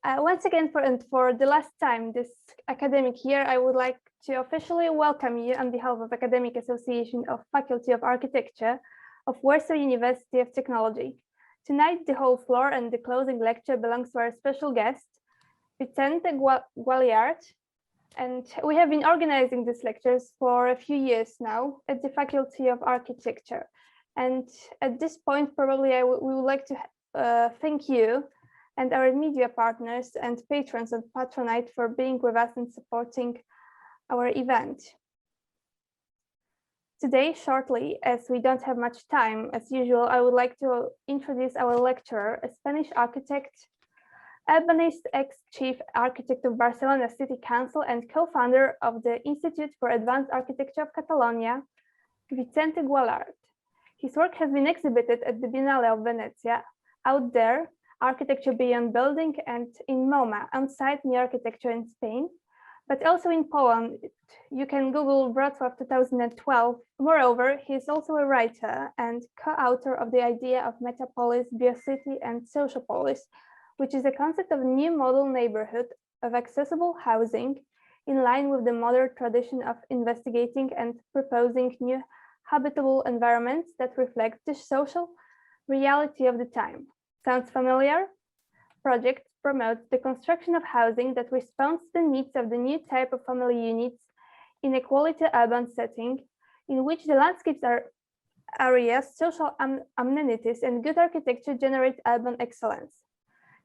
Once again, for the last time this academic year, I would like to officially welcome you on behalf of Academic Association of Faculty of Architecture of Warsaw University of Technology. Tonight, the whole floor and the closing lecture belongs to our special guest, Vicente Guallart, and we have been organizing these lectures for a few years now at the Faculty of Architecture. And at this point, probably we would like to thank you and our media partners and patrons of Patronite for being with us and supporting our event. Today, shortly, as we don't have much time, as usual, I would like to introduce our lecturer, a Spanish architect, urbanist, ex-chief architect of Barcelona City Council and co-founder of the Institute for Advanced Architecture of Catalonia, Vicente Guallart. His work has been exhibited at the Biennale of Venezia, Out There, Architecture Beyond Building, and in MoMA, On-Site New Architecture in Spain, but also in Poland. You can Google Wrocław 2012. Moreover, he is also a writer and co-author of the idea of Metapolis, Biocity, and Sociopolis, which is a concept of a new model neighborhood of accessible housing in line with the modern tradition of investigating and proposing new habitable environments that reflect the social reality of the time. Sounds familiar? Project promotes the construction of housing that responds to the needs of the new type of family units in a quality urban setting in which the landscapes are areas, social amenities, and good architecture generate urban excellence.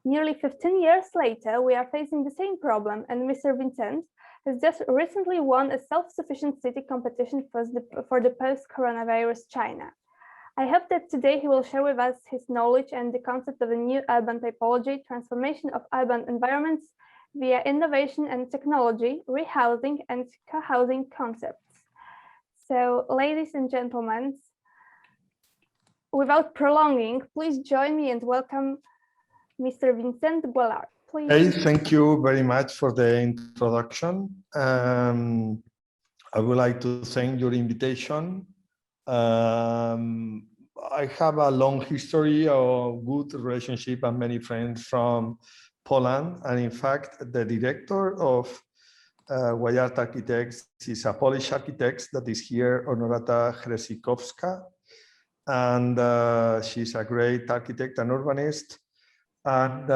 Nearly 15 years later, we are facing the same problem, and Mr. Vincent has just recently won a self-sufficient city competition for the post-coronavirus China. I hope that today he will share with us his knowledge and the concept of a new urban typology, transformation of urban environments via innovation and technology, rehousing and co-housing concepts. So, ladies and gentlemen, without prolonging, please join me and welcome Mr. Vicente Guallart. Please. Hey, thank you very much for the introduction. I would like to thank your invitation. I have a long history of good relationship and many friends from Poland. And in fact, the director of Guallart Architects is a Polish architect that is here, Honorata Hresikowska. And she's a great architect and urbanist. And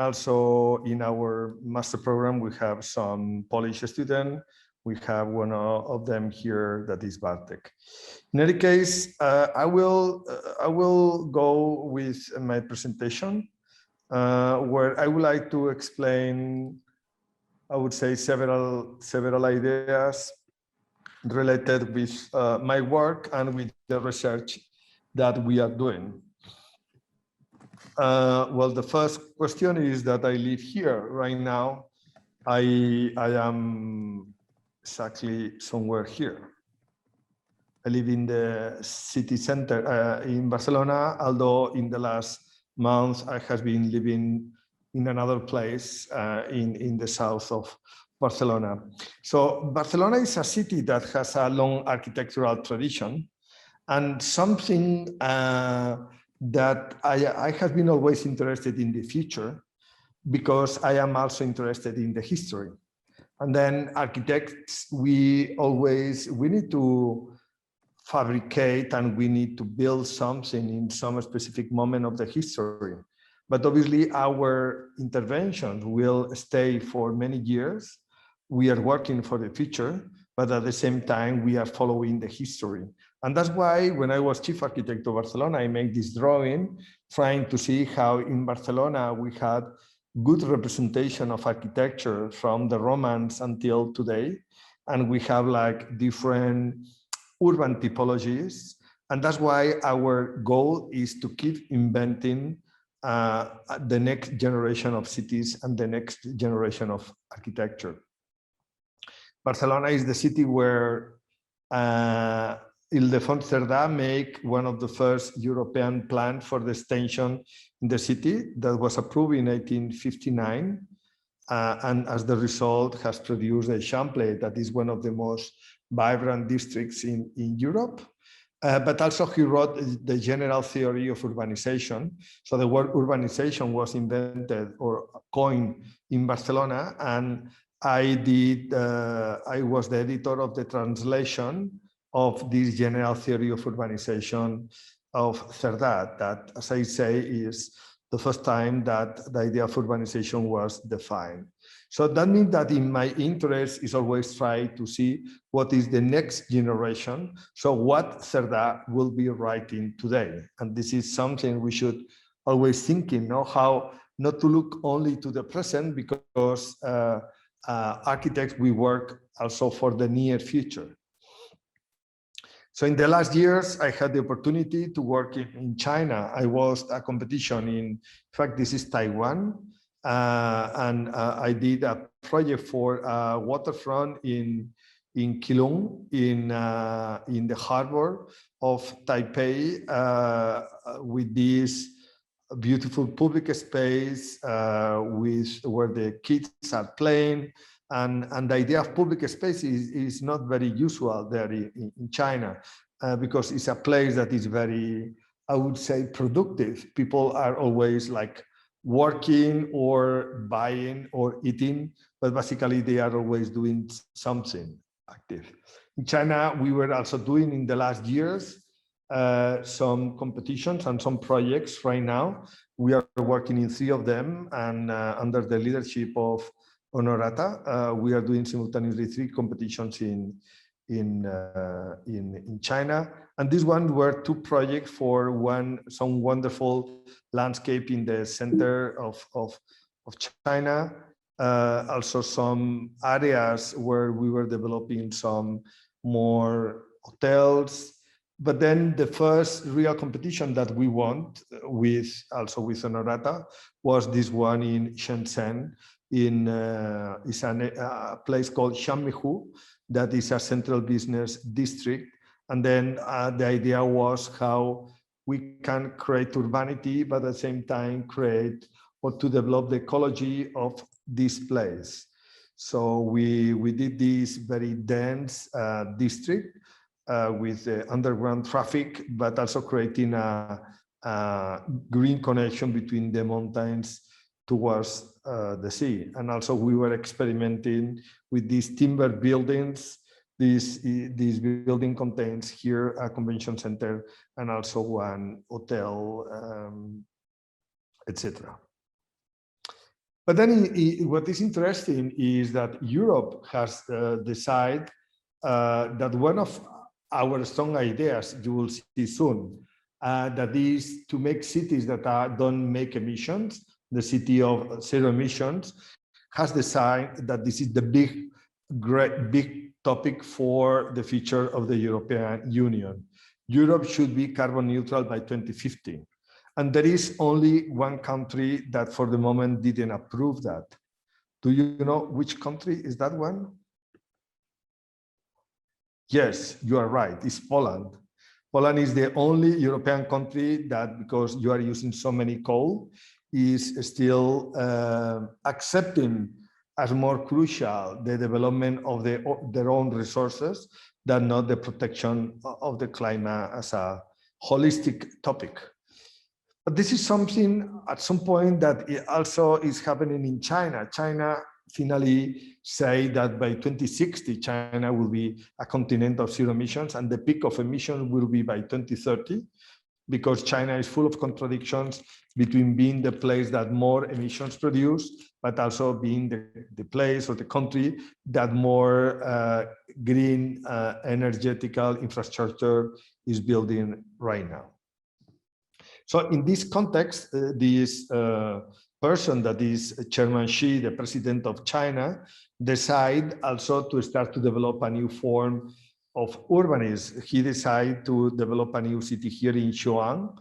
also in our master program, we have some Polish students. We have one of them here that is Bartek. In any case, I will go with my presentation, where I would like to explain, I would say, several ideas related with my work and with the research that we are doing. Well, the first question is that I live here right now. I am exactly somewhere here. I live in the city center in Barcelona, although in the last month I have been living in another place in the south of Barcelona. So Barcelona is a city that has a long architectural tradition, and something that I have been always interested in the future, because I am also interested in the history. And then architects, we need to fabricate and we need to build something in some specific moment of the history. But obviously our interventions will stay for many years. We are working for the future, but at the same time, we are following the history. And that's why when I was chief architect of Barcelona, I made this drawing, trying to see how in Barcelona we had good representation of architecture from the Romans until today. And we have like different urban typologies. And that's why our goal is to keep inventing the next generation of cities and the next generation of architecture. Barcelona is the city where Ildefons Cerdà made one of the first European plans for the extension in the city that was approved in 1859. And as the result has produced a Champlain that is one of the most vibrant districts in Europe. But also he wrote the general theory of urbanization. So the word urbanization was invented or coined in Barcelona, and I was the editor of the translation of this general theory of urbanization of Cerdà, that, as I say, is the first time that the idea of urbanization was defined. So that means that in my interest is always try to see what is the next generation. So what Cerdà will be writing today. And this is something we should always think in, how not to look only to the present, because architects, we work also for the near future. So in the last years, I had the opportunity to work in China. I was a competition in fact, this is Taiwan. And I did a project for waterfront in Keelung, in the harbor of Taipei, with this beautiful public space where the kids are playing. And the idea of public space is not very usual there in China, because it's a place that is very, I would say, productive. People are always like working or buying or eating, but basically they are always doing something active. In China, we were also doing in the last years some competitions and some projects. Right now, we are working in 3 of them, and under the leadership of Honorata, we are doing simultaneously 3 competitions in China. And this one were 2 projects for some wonderful landscape in the center of China. Also some areas where we were developing some more hotels. But then the first real competition that we won also with Honorata was this one in Shenzhen, is a place called Shanmihu, that is a central business district. And then the idea was how we can create urbanity, but at the same time create or to develop the ecology of this place. So we did this very dense district with underground traffic, but also creating a green connection between the mountains towards the sea. And also we were experimenting with these timber buildings. This building contains here a convention center and also one hotel, etc. But then what is interesting is that Europe has decided that one of our strong ideas, you will see soon, that is to make cities that don't make emissions, the city of 0 emissions, has decided that this is the big topic for the future of the European Union. Europe should be carbon neutral by 2050. And there is only one country that for the moment didn't approve that. Do you know which country is that one? Yes, you are right, it's Poland. Poland is the only European country that, because you are using so many coal, is still accepting as more crucial the development of their own resources than not the protection of the climate as a holistic topic. But this is something at some point that it also is happening in China. China finally say that by 2060, China will be a continent of 0 emissions, and the peak of emission will be by 2030, because China is full of contradictions between being the place that more emissions produce, but also being the place or the country that more green energetical infrastructure is building right now. So in this context, this person that is Chairman Xi, the president of China, decide also to start to develop a new form of urbanism. He decided to develop a new city here in Xuan,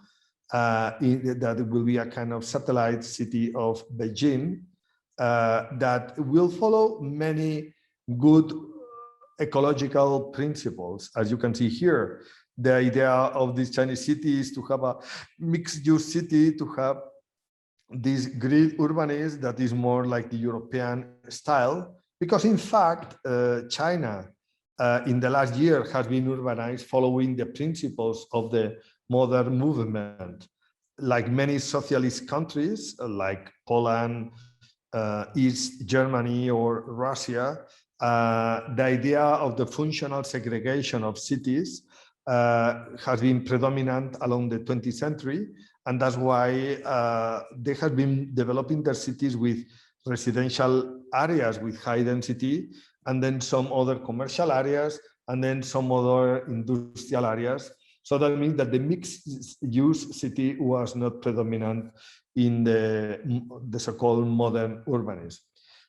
that will be a kind of satellite city of Beijing, that will follow many good ecological principles. As you can see here, the idea of this Chinese city is to have a mixed-use city, to have this green urbanism that is more like the European style, because in fact, China in the last year has been urbanized following the principles of the modern movement. Like many socialist countries, like Poland, East Germany, or Russia, the idea of the functional segregation of cities has been predominant along the 20th century. And that's why they have been developing their cities with residential areas with high density, and then some other commercial areas, and then some other industrial areas. So that means that the mixed use city was not predominant in the so-called modern urbanism.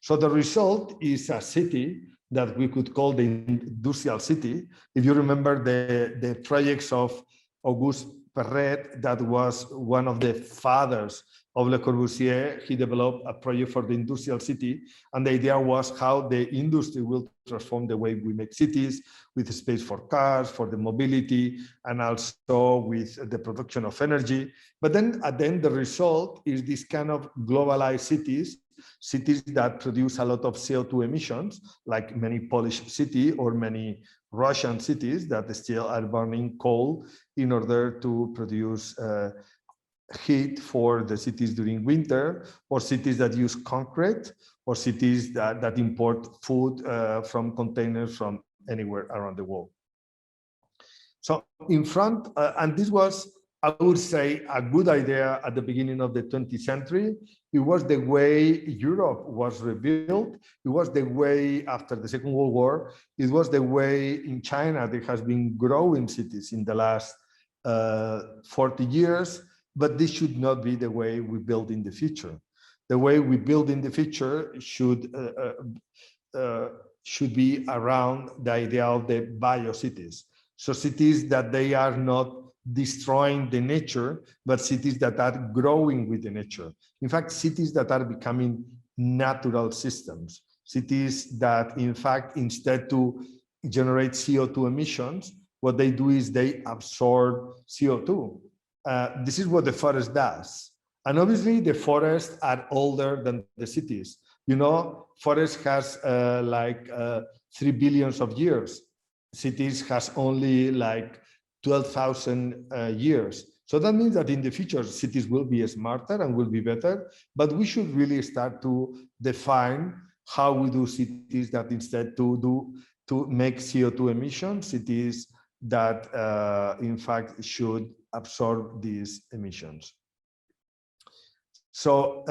So the result is a city that we could call the industrial city. If you remember the projects of Auguste Perret, that was one of the fathers of Le Corbusier. He developed a project for the industrial city, and the idea was how the industry will transform the way we make cities, with space for cars, for the mobility, and also with the production of energy. But then at the end, the result is this kind of globalized cities that produce a lot of CO2 emissions, like many Polish cities or many Russian cities that still are burning coal in order to produce heat for the cities during winter, or cities that use concrete, or cities that import food from containers from anywhere around the world. So in front, and this was, I would say, a good idea at the beginning of the 20th century. It was the way Europe was rebuilt. It was the way after the Second World War. It was the way in China there has been growing cities in the last 40 years. But this should not be the way we build in the future. The way we build in the future should be around the idea of the biocities. So cities that they are not destroying the nature, but cities that are growing with the nature. In fact, cities that are becoming natural systems. Cities that, in fact, instead to generate CO2 emissions, what they do is they absorb CO2. This is what the forest does. And obviously the forests are older than the cities. You know, forest has 3 billion of years. Cities has only like 12,000 years. So that means that in the future, cities will be smarter and will be better, but we should really start to define how we do cities that instead to make CO2 emissions, cities that in fact should absorb these emissions. So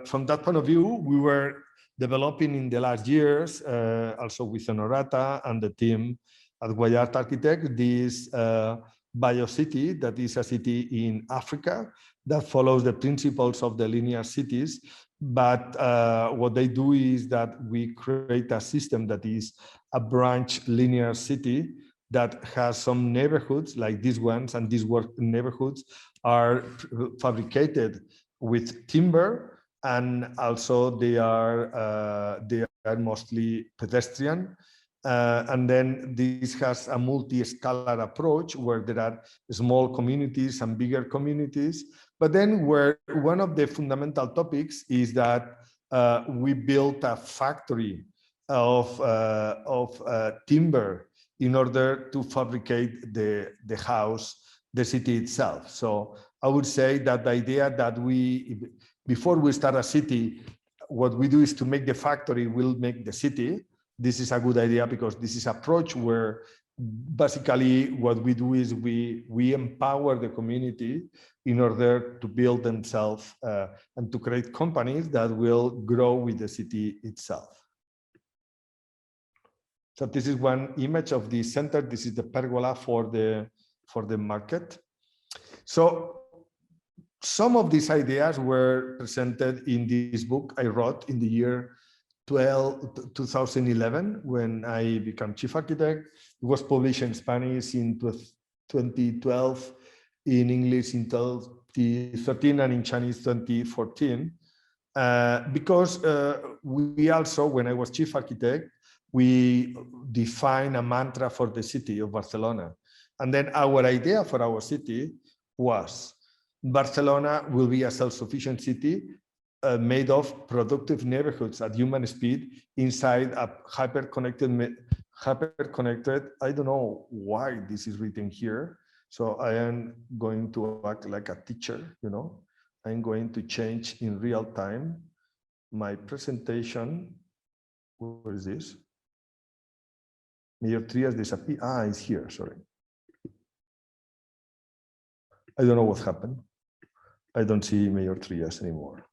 from that point of view, we were developing in the last years, also with Honorata and the team at Guallart Architect, this biocity, that is a city in Africa that follows the principles of the linear cities. But what they do is that we create a system that is a branch linear city that has some neighborhoods like these ones, and these neighborhoods are fabricated with timber, and also they are mostly pedestrian. And then this has a multi-scalar approach where there are small communities and bigger communities. But then where one of the fundamental topics is that we built a factory of timber in order to fabricate the house, the city itself. So I would say that the idea that before we start a city, what we do is to make the factory will make the city. This is a good idea because this is an approach where basically what we do is we empower the community in order to build themselves and to create companies that will grow with the city itself. So this is one image of the center. This is the pergola for the market. So some of these ideas were presented in this book I wrote in the year 2011 when I became chief architect. It was published in Spanish in 2012, in English in 2013, and in Chinese 2014. Because we also, when I was chief architect, we defined a mantra for the city of Barcelona. And then our idea for our city was Barcelona will be a self-sufficient city made of productive neighborhoods at human speed inside a hyper-connected hyper-connected. I don't know why this is written here. So I am going to act like a teacher, you know. I'm going to change in real time my presentation. Where is this? Major trias disappear. Ah, it's here, sorry. I don't know what happened. I don't see major trias anymore.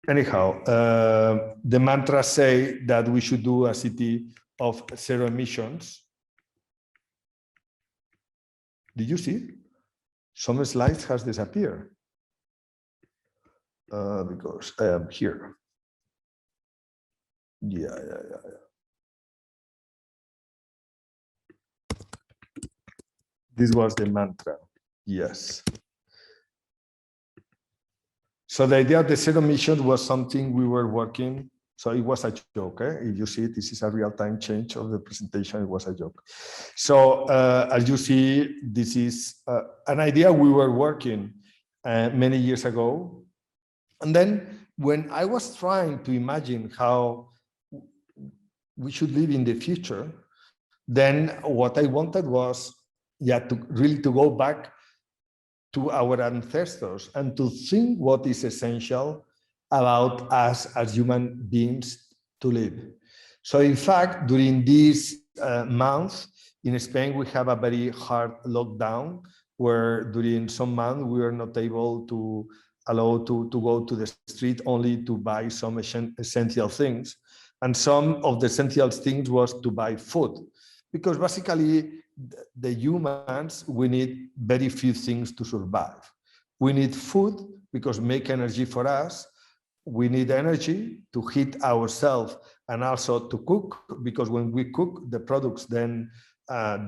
Anyhow, the mantras say that we should do a city of zero emissions. Did you see? Some slides has disappeared because I am here. Yeah. This was the mantra. Yes. So the idea of the zero emissions was something we were working. So it was a joke. If you see, this is a real-time change of the presentation. It was a joke. So as you see, this is an idea we were working many years ago. And then when I was trying to imagine how we should live in the future, then what I wanted was, to really go back to our ancestors and to think what is essential about us as human beings to live. So in fact, during this month in Spain, we have a very hard lockdown where during some months we were not able to allow to go to the street, only to buy some essential things. And some of the essential things was to buy food, because basically the humans, we need very few things to survive. We need food because make energy for us. We need energy to heat ourselves and also to cook, because when we cook the products, then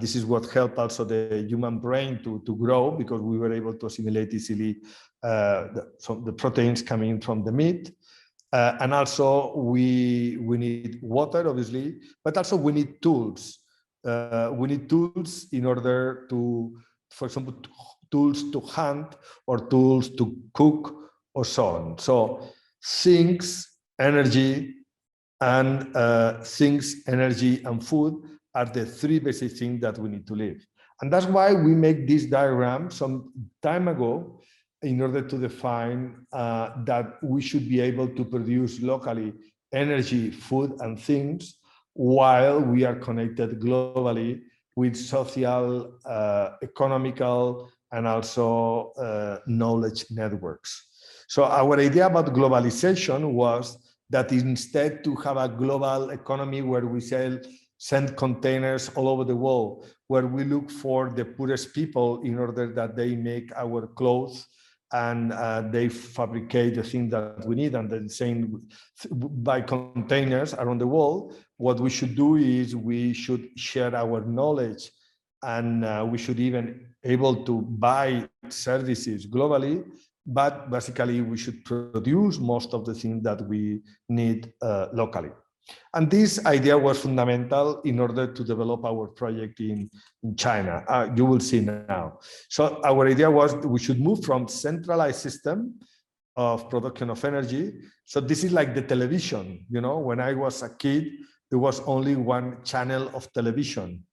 this is what helped also the human brain to grow, because we were able to assimilate easily the proteins coming from the meat. And also we need water, obviously, but also we need tools. We need tools in order to, for example, tools to hunt or tools to cook or so on. So things, energy, and energy and food are the three basic things that we need to live. And that's why we make this diagram some time ago, in order to define that we should be able to produce locally energy, food, and things, while we are connected globally with social, economical, and also knowledge networks. So our idea about globalization was that instead to have a global economy where we send containers all over the world, where we look for the poorest people in order that they make our clothes and they fabricate the thing that we need, and then same by containers around the world. What we should do is we should share our knowledge, and we should even able to buy services globally, but basically we should produce most of the things that we need locally. And this idea was fundamental in order to develop our project in China. You will see now. So our idea was we should move from centralized system of production of energy. So this is like the television. You know, when I was a kid, there was only one channel of television.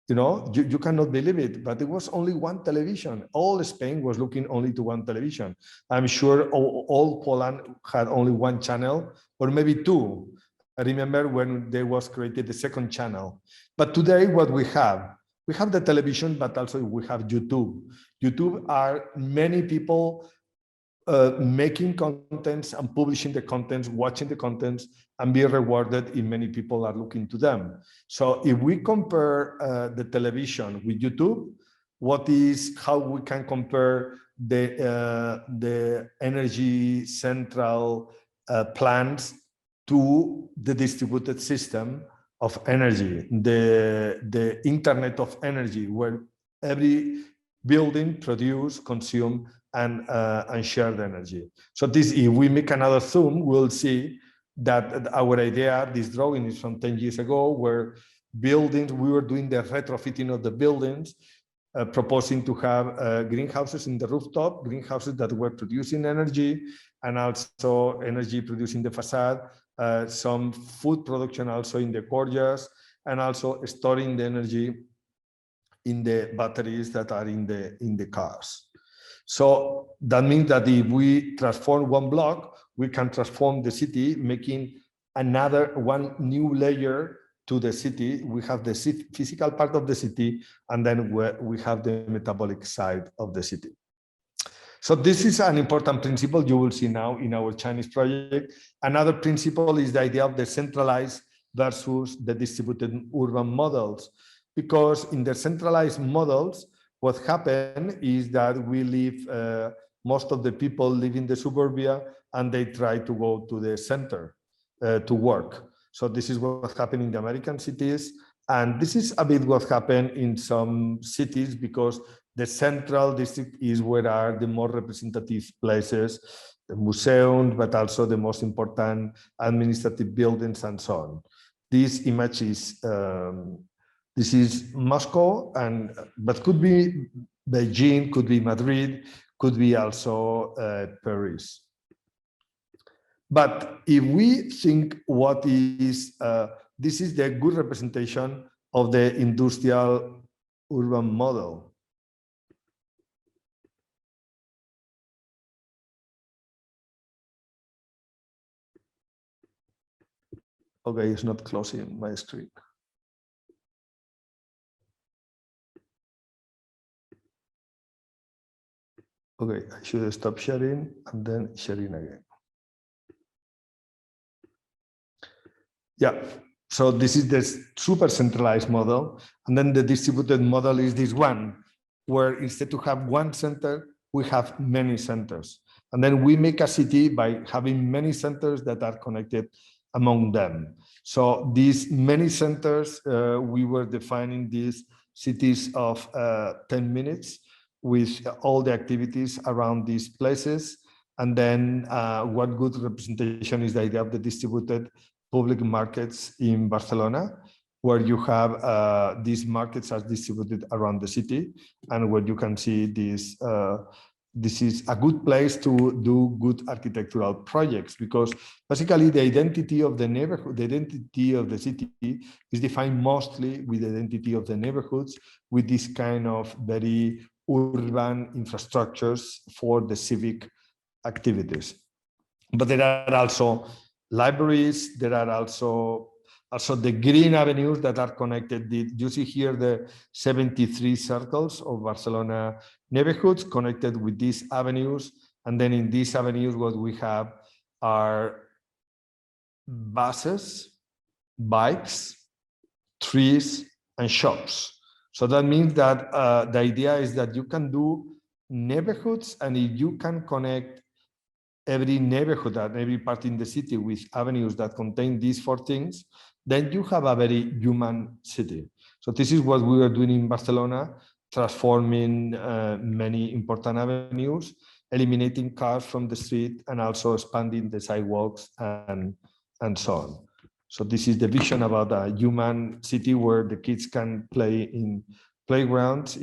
You know, you cannot believe it, but there was only one television. All Spain was looking only to one television. I'm sure all Poland had only one channel, or maybe two. I remember when there was created the second channel. But today what we have the television, but also we have YouTube. YouTube are many people making contents and publishing the contents, watching the contents, and be rewarded if many people are looking to them. So if we compare the television with YouTube, how we can compare the energy central plants to the distributed system of energy, the internet of energy, where every building produce, consume, and share the energy. So this, if we make another zoom, we'll see that our idea, this drawing is from 10 years ago, where buildings, we were doing the retrofitting of the buildings, proposing to have greenhouses in the rooftop, greenhouses that were producing energy, and also energy producing the facade, some food production also in the courtyards, and also storing the energy in the batteries that are in the cars. So that means that if we transform one block, we can transform the city, making one new layer to the city. We have the physical part of the city, and then we have the metabolic side of the city. So this is an important principle you will see now in our Chinese project. Another principle is the idea of the centralized versus the distributed urban models. Because in the centralized models, what happened is that we live, most of the people live in the suburbia and they try to go to the center to work. So this is what happened in the American cities. And this is a bit what happened in some cities, because the central district is where are the more representative places, the museums, but also the most important administrative buildings and so on. This image is, this is Moscow, but could be Beijing, could be Madrid, could be also Paris. But if we think what is, this is the good representation of the industrial urban model. Okay, it's not closing my screen. Okay, I should stop sharing and then sharing again. Yeah, so this is the super centralized model. And then the distributed model is this one, where instead to have one center, we have many centers. And then we make a city by having many centers that are connected among them. So these many centers, we were defining these cities of 10 minutes with all the activities around these places. And then what good representation is the idea of the distributed public markets in Barcelona, where you have these markets are distributed around the city, and where you can see this. This is a good place to do good architectural projects, because basically the identity of the neighborhood, the identity of the city is defined mostly with the identity of the neighborhoods, with this kind of very urban infrastructures for the civic activities. But there are also libraries, there are also the green avenues that are connected. You see here the 73 circles of Barcelona neighborhoods connected with these avenues. And then in these avenues, what we have are buses, bikes, trees, and shops. So that means that the idea is that you can do neighborhoods, and if you can connect every neighborhood and every part in the city with avenues that contain these four things, then you have a very human city. So this is what we were doing in Barcelona, transforming many important avenues, eliminating cars from the street, and also expanding the sidewalks and so on. So this is the vision about a human city where the kids can play in playgrounds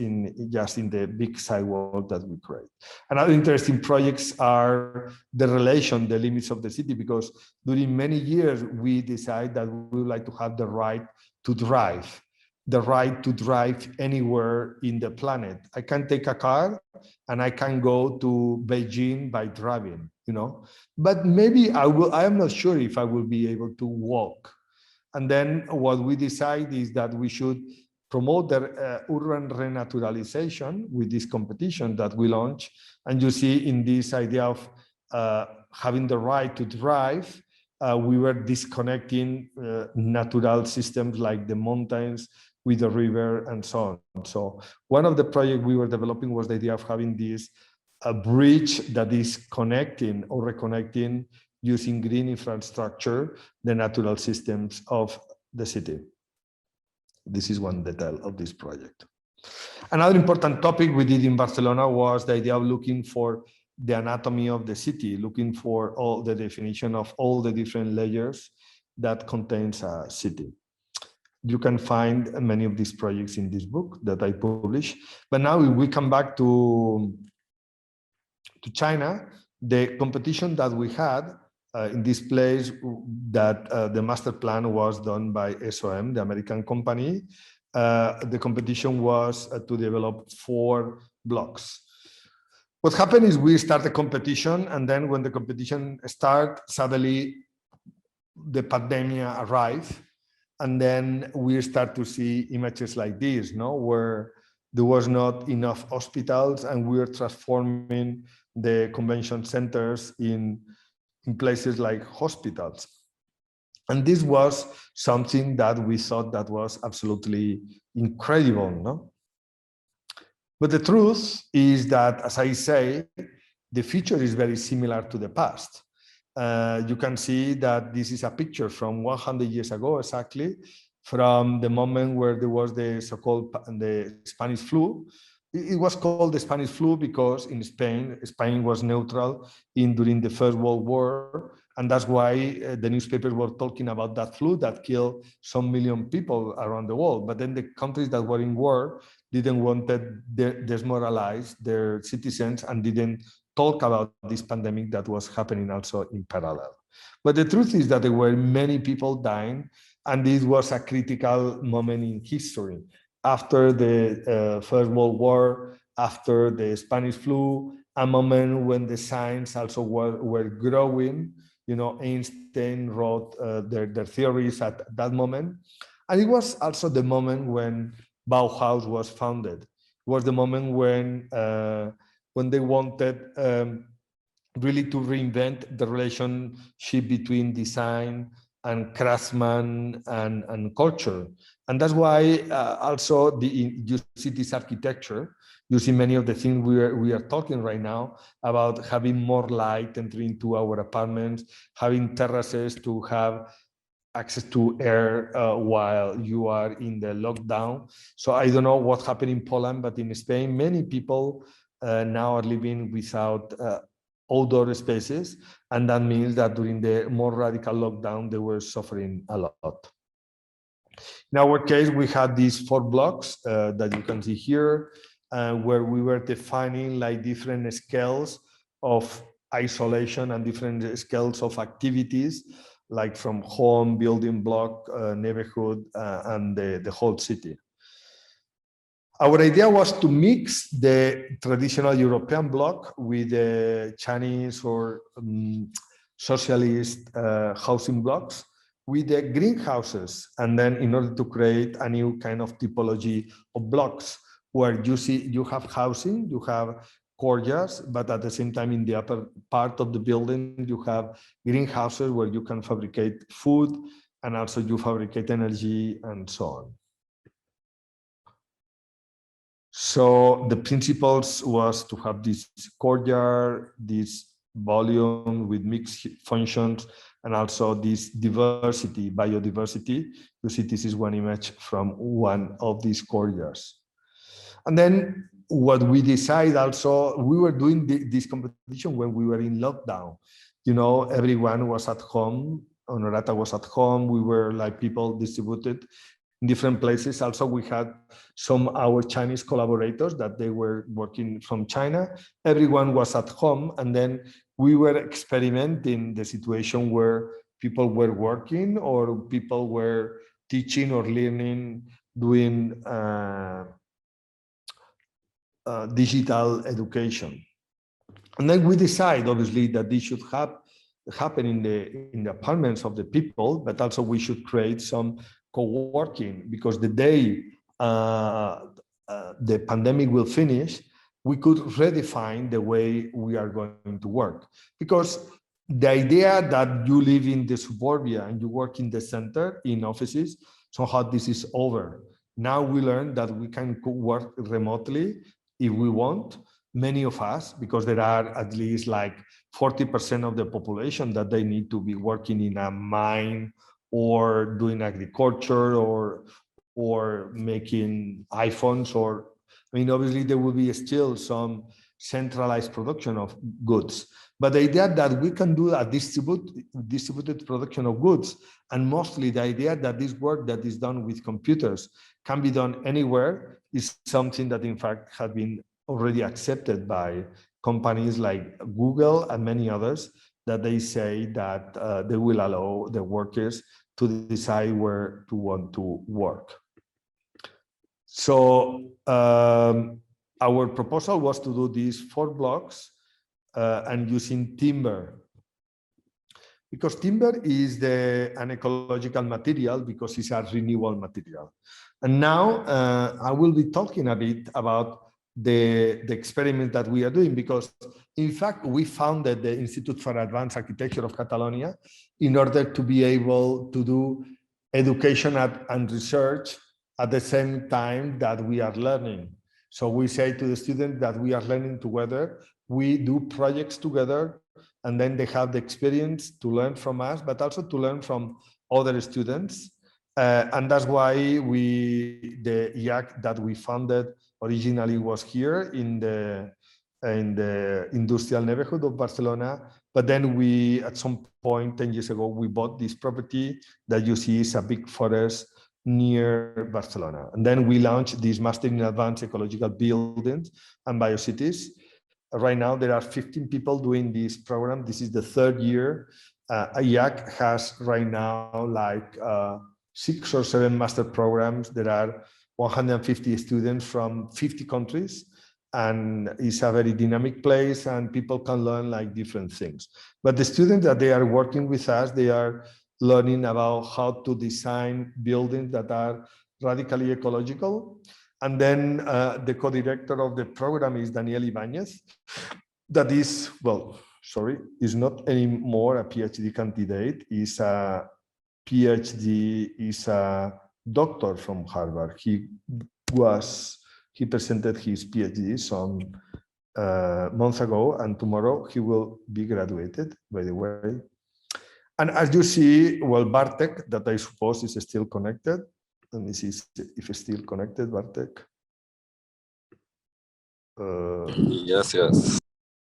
just in the big sidewalk that we create. Another interesting projects are the limits of the city, because during many years we decide that we would like to have the right to drive anywhere in the planet. I can take a car and I can go to Beijing by driving, but maybe I am not sure if I will be able to walk. And then what we decide is that we should promote the urban renaturalization with this competition that we launch. And you see in this idea of having the right to drive, we were disconnecting natural systems like the mountains with the river and so on. So one of the projects we were developing was the idea of having this bridge that is connecting or reconnecting using green infrastructure, the natural systems of the city. This is one detail of this project. Another important topic we did in Barcelona was the idea of looking for the anatomy of the city, looking for all the definition of all the different layers that contains a city. You can find many of these projects in this book that I published. But now if we come back to China, the competition that we had in this place that the master plan was done by SOM, the American company. The competition was to develop 4 blocks. What happened is we start the competition, and then when the competition started, suddenly the pandemia arrived, and then we start to see images like this, no, where there was not enough hospitals, and we were transforming the convention centers in places like hospitals. And this was something that we thought that was absolutely incredible, no? But the truth is that, as I say, the future is very similar to the past. You can see that this is a picture from 100 years ago, exactly, from the moment where there was the so-called the Spanish flu. It was called the Spanish flu because in Spain was neutral during the First World War, and that's why the newspapers were talking about that flu that killed some million people around the world. But then the countries that were in war didn't want to demoralize their citizens and didn't talk about this pandemic that was happening also in parallel. But the truth is that there were many people dying, and this was a critical moment in history. After the First World War, after the Spanish flu, a moment when the science also were growing. You know, Einstein wrote their theories at that moment. And it was also the moment when Bauhaus was founded. It was the moment when they wanted really to reinvent the relationship between design and craftsman and culture. And that's why also you see this architecture, you see many of the things we are talking right now about having more light entering into our apartments, having terraces to have access to air while you are in the lockdown. So I don't know what happened in Poland, but in Spain, many people now are living without outdoor spaces. And that means that during the more radical lockdown, they were suffering a lot. In our case, we had these 4 blocks that you can see here, where we were defining like different scales of isolation and different scales of activities, like from home, building block, neighborhood, and the whole city. Our idea was to mix the traditional European block with the Chinese or socialist housing blocks with the greenhouses, and then in order to create a new kind of typology of blocks where you have housing, you have courtyards, but at the same time in the upper part of the building you have greenhouses where you can fabricate food, and also you fabricate energy and so on. So the principles was to have this courtyard, this volume with mixed functions, and also this diversity, biodiversity. You see, this is one image from one of these courtyards. And then what we decided also, we were doing this competition when we were in lockdown. You know, everyone was at home. Honorata was at home. We were like people distributed in different places. Also, we had some our Chinese collaborators that they were working from China. Everyone was at home, and then we were experimenting the situation where people were working or people were teaching or learning, doing digital education. And then we decide, obviously, that this should happen in the apartments of the people, but also we should create some co-working, because the day the pandemic will finish, we could redefine the way we are going to work. Because the idea that you live in the suburbia and you work in the center in offices, somehow this is over. Now we learn that we can work remotely if we want. Many of us, because there are at least like 40% of the population that they need to be working in a mine or doing agriculture or making iPhones, or I mean, obviously there will be still some centralized production of goods. But the idea that we can do a distributed production of goods, and mostly the idea that this work that is done with computers can be done anywhere, is something that in fact has been already accepted by companies like Google and many others, that they say that they will allow the workers to decide where to want to work. So our proposal was to do these 4 blocks and using timber. Because timber is an ecological material because it's a renewable material. And now I will be talking a bit about the experiment that we are doing, because in fact, we founded the Institute for Advanced Architecture of Catalonia in order to be able to do education and research at the same time that we are learning. So we say to the students that we are learning together, we do projects together, and then they have the experience to learn from us, but also to learn from other students. And that's why the IAC that we founded originally was here in the industrial neighborhood of Barcelona. But then we, at some point 10 years ago, we bought this property that you see is a big forest near Barcelona. And then we launched this Master in Advanced Ecological Buildings and Biocities. Right now, there are 15 people doing this program. This is the 3rd year. IAC has right now like 6 or 7 master programs. There are 150 students from 50 countries, and it's a very dynamic place, and people can learn like different things. But the students that they are working with us, they are learning about how to design buildings that are radically ecological. And then the co-director of the program is Daniel Ibanez. That is, well, sorry, is not anymore a PhD candidate. He's a PhD, is a doctor from Harvard. He presented his PhD some months ago, and tomorrow he will be graduated, by the way. And as you see, well, Bartek, that I suppose is still connected. Let me see if it's still connected, Bartek. Yes.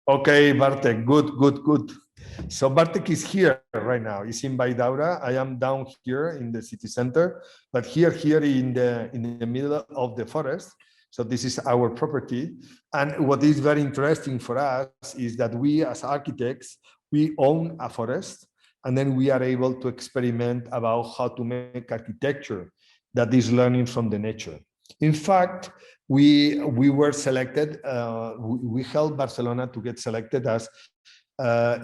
Okay, Bartek, good. So Bartek is here right now. He's in Valldaura. I am down here in the city center, but here in the middle of the forest. So this is our property. And what is very interesting for us is that we as architects, we own a forest, and then we are able to experiment about how to make architecture that is learning from the nature. In fact, we were selected, we helped Barcelona to get selected as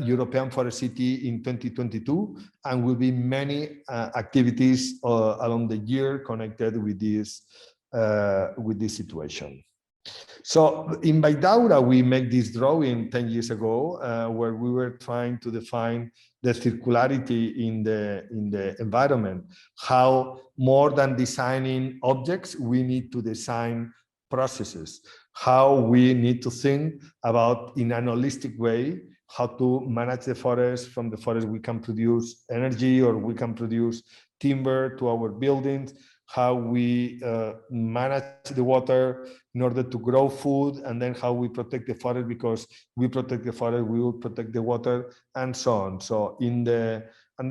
European Forest City in 2022, and will be many activities along the year connected with this situation. So in Valldaura, we made this drawing 10 years ago, where we were trying to define the circularity in the environment. How more than designing objects, we need to design processes. How we need to think about, in an holistic way, how to manage the forest. From the forest, we can produce energy, or we can produce timber to our buildings. How we manage the water in order to grow food, and then how we protect the forest, because we protect the forest, we will protect the water, and so on. So and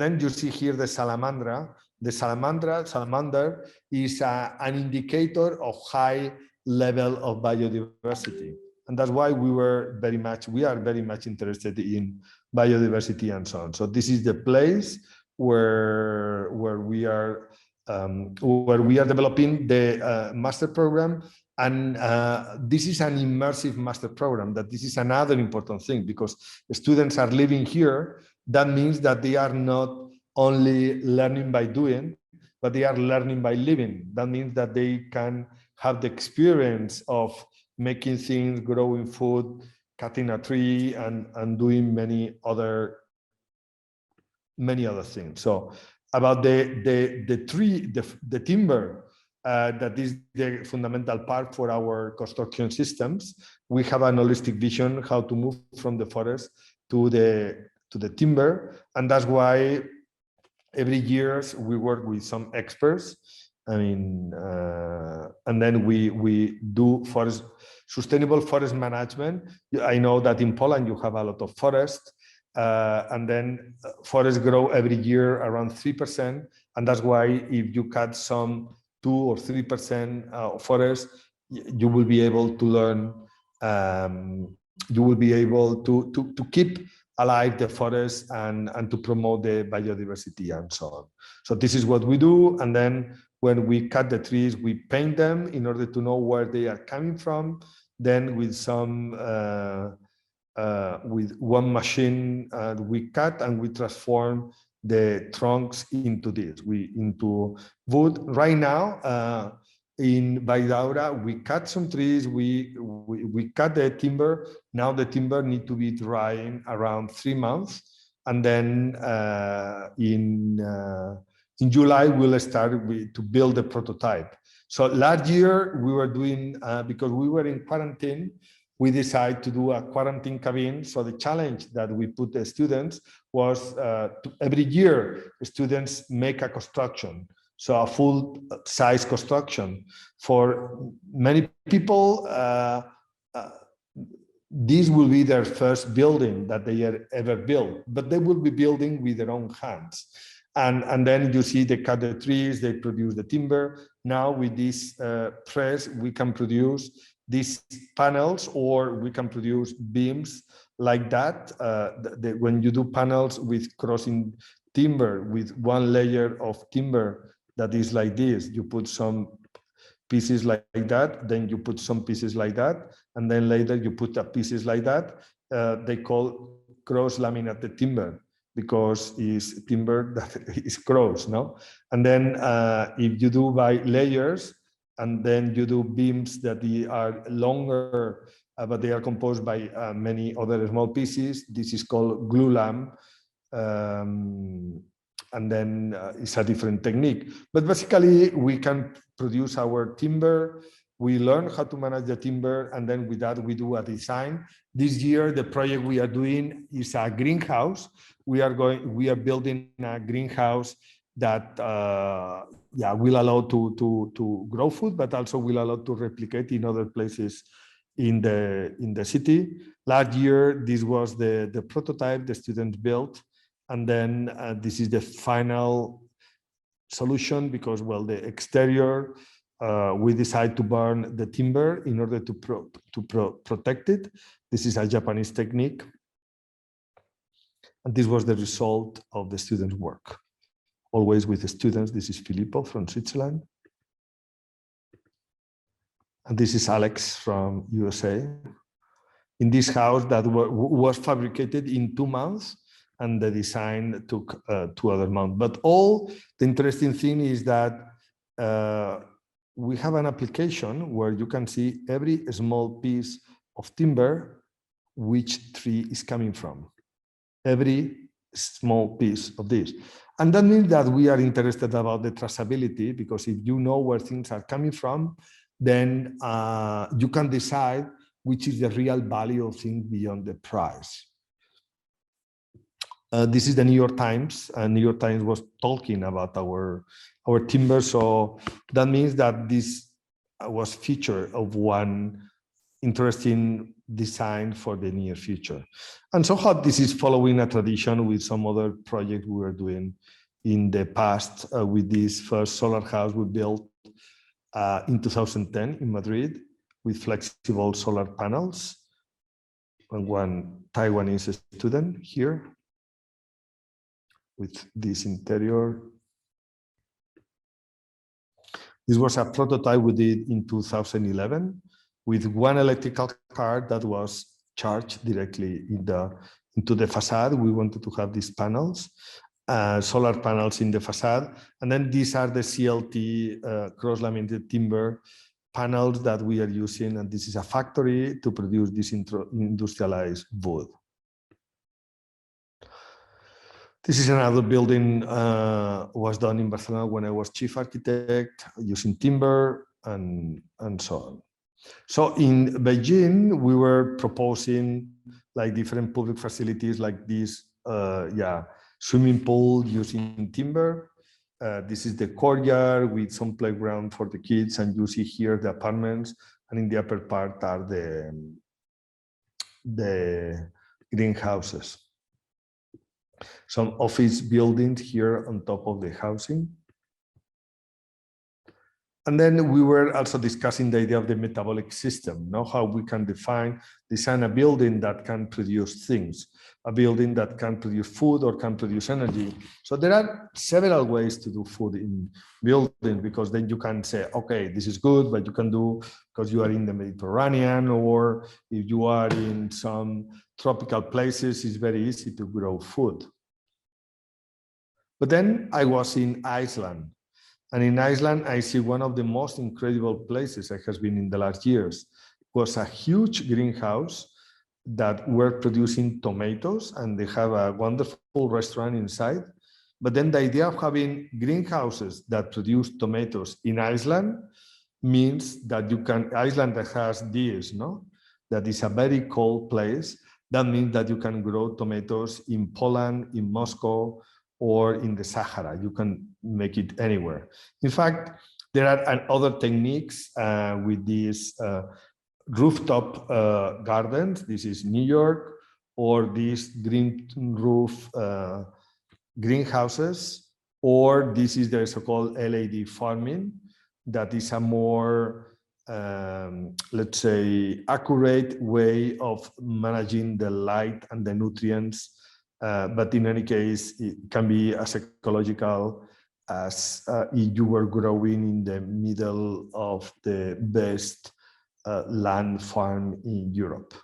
then you see here the salamandra. The salamander is an indicator of high level of biodiversity. And that's why we are very much interested in biodiversity and so on. So this is the place where we are developing the master program. And this is an immersive master program. That this is another important thing, because the students are living here. That means that they are not only learning by doing, but they are learning by living. That means that they can have the experience of making things, growing food, cutting a tree, and doing many other things. So about the timber, that is the fundamental part for our construction systems. We have an holistic vision how to move from the forest to the timber, and that's why every year we work with some experts. I mean, and then we do sustainable forest management. I know that in Poland you have a lot of forest. And then forests grow every year around 3%, and that's why if you cut some 2 or 3% forest, you will be able to learn. You will be able to keep alive the forest and to promote the biodiversity and so on. So this is what we do. And then when we cut the trees, we paint them in order to know where they are coming from. Then with some with one machine, we cut and we transform the trunks into this, into wood. Right now, in Valldaura, we cut some trees, we cut the timber. Now the timber need to be drying around 3 months. And then in July, we'll start to build the prototype. So last year we were doing, because we were in quarantine, we decided to do a quarantine cabin. So the challenge that we put the students was every year, students make a construction. So a full size construction. For many people, this will be their first building that they ever built, but they will be building with their own hands. And then you see they cut the trees, they produce the timber. Now with this press, we can produce these panels, or we can produce beams like that. When you do panels with crossing timber, with one layer of timber that is like this, you put some pieces like that, then you put some pieces like that, and then later you put pieces like that. They call cross-laminated timber, because it's timber that is cross, no? And then if you do by layers, and then you do beams that they are longer, but they are composed by many other small pieces. This is called glulam. And then it's a different technique. But basically, we can produce our timber. We learn how to manage the timber, and then with that, we do a design. This year, the project we are doing is a greenhouse. We are building a greenhouse that will allow to grow food, but also will allow to replicate in other places in the city. Last year, this was the prototype the students built, and then this is the final solution, because, well, the exterior, we decide to burn the timber in order to protect it. This is a Japanese technique, and this was the result of the students' work. Always with the students. This is Filippo from Switzerland. And this is Alex from USA. In this house that was fabricated in 2 months, and the design took 2 other months. But all the interesting thing is that we have an application where you can see every small piece of timber, which tree is coming from. Every small piece of this. And that means that we are interested about the traceability, because if you know where things are coming from, then you can decide which is the real value of things beyond the price. This is the New York Times, and New York Times was talking about our timber. So that means that this was feature of one interesting design for the near future. And somehow this is following a tradition with some other project we were doing in the past. With this first solar house we built in 2010 in Madrid with flexible solar panels, and one Taiwanese student here with this interior. This was a prototype we did in 2011 with one electrical car that was charged directly into the facade. We wanted to have these panels, solar panels in the facade. And then these are the CLT cross-laminated timber panels that we are using. And this is a factory to produce this industrialized wood. This is another building was done in Barcelona when I was chief architect, using timber and so on. So in Beijing, we were proposing like different public facilities like this, swimming pool using timber. This is the courtyard with some playground for the kids, and you see here the apartments, and in the upper part are the greenhouses. Some office buildings here on top of the housing. And then we were also discussing the idea of the metabolic system, how we can design a building that can produce things. a building that can produce food or can produce energy. So there are several ways to do food in buildings, because then you can say, okay, this is good, but you can do, because you are in the Mediterranean, or if you are in some tropical places, it's very easy to grow food. But then I was in Iceland. And in Iceland, I see one of the most incredible places I have been in the last years. It was a huge greenhouse that were producing tomatoes, and they have a wonderful restaurant inside. But then the idea of having greenhouses that produce tomatoes in Iceland means that you can, Iceland has this, no? That is a very cold place. That means that you can grow tomatoes in Poland, in Moscow, or in the Sahara. You can make it anywhere. In fact, there are other techniques with these rooftop gardens. This is New York, or these green roof greenhouses, or this is the so-called LED farming. That is a more, let's say, accurate way of managing the light and the nutrients. But in any case, it can be as ecological as if you were growing in the middle of the best land farm in Europe.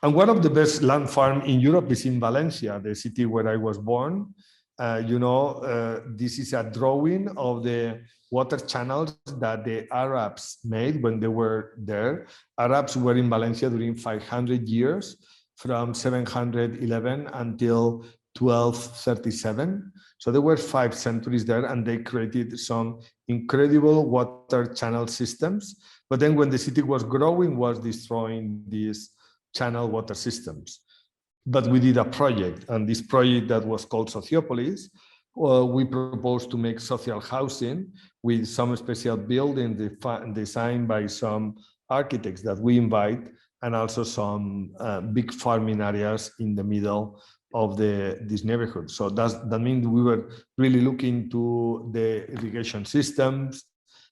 And one of the best land farm in Europe is in Valencia, the city where I was born. This is a drawing of the water channels that the Arabs made when they were there. Arabs were in Valencia during 500 years. From 711 until 1237. So there were 5 centuries there, and they created some incredible water channel systems. But then when the city was growing, was destroying these channel water systems. But we did a project, and this project that was called Sociopolis, we proposed to make social housing with some special buildings designed by some architects that we invite, and also some big farming areas in the middle of this neighborhood. So that means we were really looking to the irrigation systems,